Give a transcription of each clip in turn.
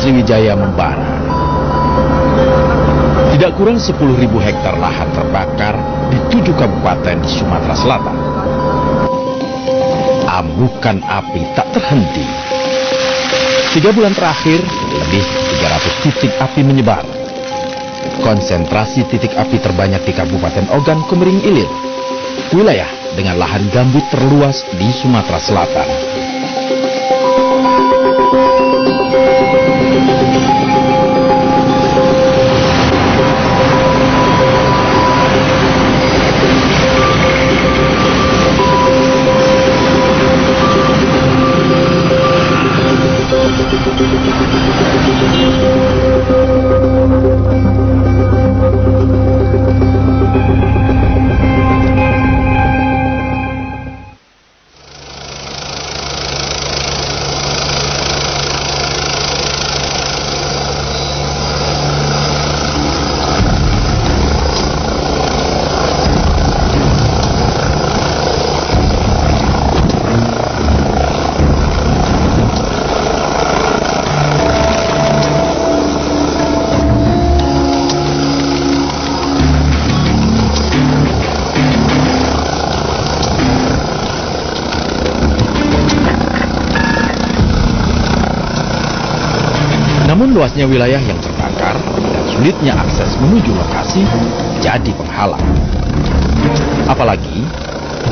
Sriwijaya membara. Tidak kurang 10.000 hektar lahan terbakar di 7 kabupaten di Sumatera Selatan. Amukan api tak terhenti. 3 bulan terakhir, lebih 300 titik api menyebar. Konsentrasi titik api terbanyak di Kabupaten Ogan Komering Ilir, wilayah dengan lahan gambut terluas di Sumatera Selatan. Namun luasnya wilayah yang terbakar dan sulitnya akses menuju lokasi jadi penghalang. Apalagi,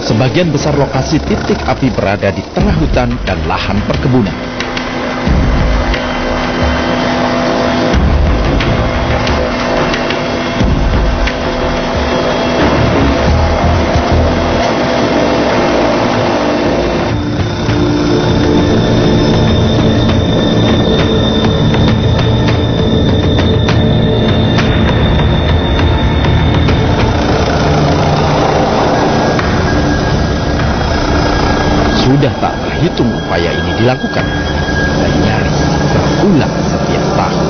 sebagian besar lokasi titik api berada di tengah hutan dan lahan perkebunan. Sudah tak terhitung upaya ini dilakukan dan nyaris berulang setiap tahun.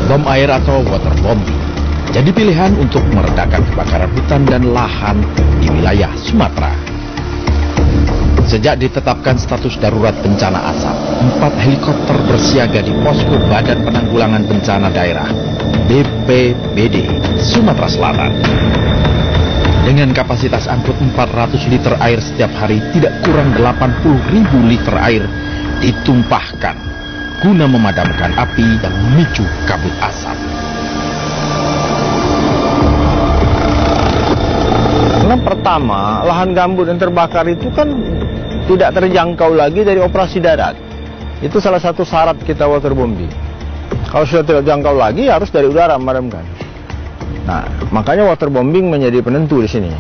Bom air atau waterbombing jadi pilihan untuk meredakan kebakaran hutan dan lahan di wilayah Sumatera. Sejak ditetapkan status darurat bencana asap, 4 helikopter bersiaga di posko Badan Penanggulangan Bencana Daerah BPBD Sumatera Selatan. Dengan kapasitas angkut 400 liter air setiap hari, tidak kurang 80.000 liter air ditumpahkan guna memadamkan api yang memicu kabut asap. Karena pertama, lahan gambut yang terbakar itu kan tidak terjangkau lagi dari operasi darat. Itu salah satu syarat kita waterbombing. Kalau sudah tidak terjangkau lagi, harus dari udara memadamkan. Nah, makanya waterbombing menjadi penentu di sini.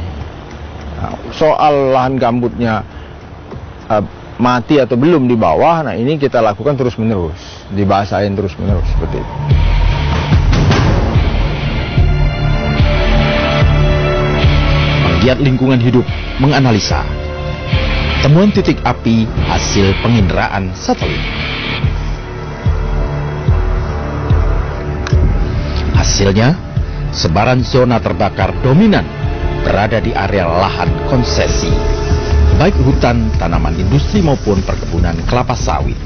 Nah, soal lahan gambutnya mati atau belum di bawah, nah ini kita lakukan terus-menerus, dibasahin terus-menerus seperti itu. Penggiat lingkungan hidup menganalisa temuan titik api hasil penginderaan satelit. Hasilnya, sebaran zona terbakar dominan berada di area lahan konsesi, baik hutan, tanaman industri maupun perkebunan kelapa sawit.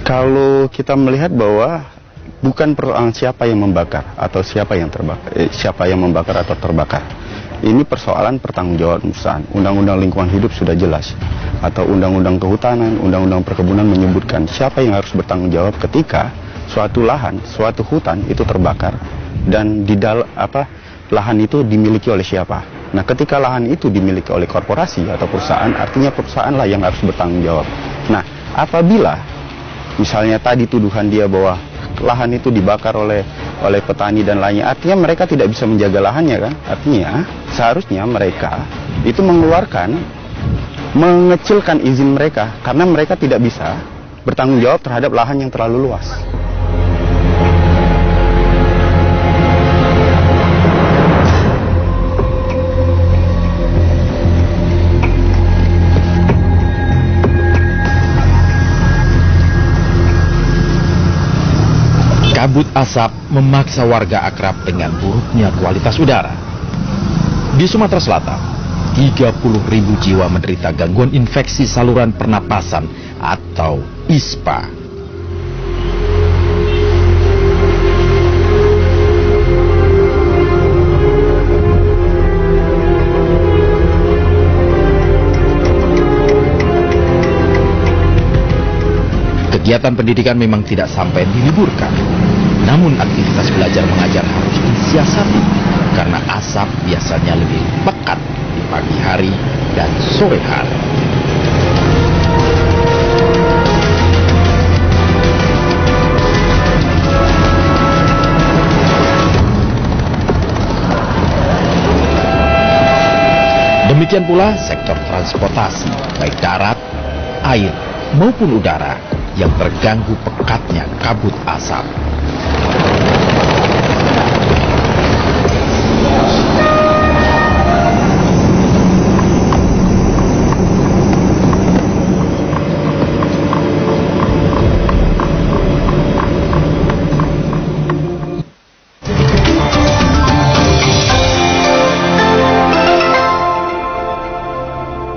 Kalau kita melihat bahwa bukan persoalan siapa yang membakar atau siapa yang terbakar, siapa yang membakar atau terbakar. Ini persoalan pertanggungjawaban perusahaan. Undang-undang lingkungan hidup sudah jelas, atau undang-undang kehutanan, undang-undang perkebunan menyebutkan siapa yang harus bertanggung jawab ketika suatu lahan, suatu hutan itu terbakar dan di lahan itu dimiliki oleh siapa. Nah, ketika lahan itu dimiliki oleh korporasi atau perusahaan, artinya perusahaanlah yang harus bertanggung jawab. Nah, apabila misalnya tadi tuduhan dia bahwa lahan itu dibakar oleh petani dan lainnya, artinya mereka tidak bisa menjaga lahannya kan? Artinya seharusnya mereka itu mengecilkan izin mereka karena mereka tidak bisa bertanggung jawab terhadap lahan yang terlalu luas. Kabut Kabut asap memaksa warga akrab dengan buruknya kualitas udara. Di Sumatera Selatan, 30.000 jiwa menderita gangguan infeksi saluran pernapasan atau ISPA. Kegiatan pendidikan memang tidak sampai diliburkan. Namun aktivitas belajar mengajar harus disiasati karena asap biasanya lebih pekat di pagi hari dan sore hari. Demikian pula sektor transportasi, baik darat, air, maupun udara yang terganggu pekatnya kabut asap.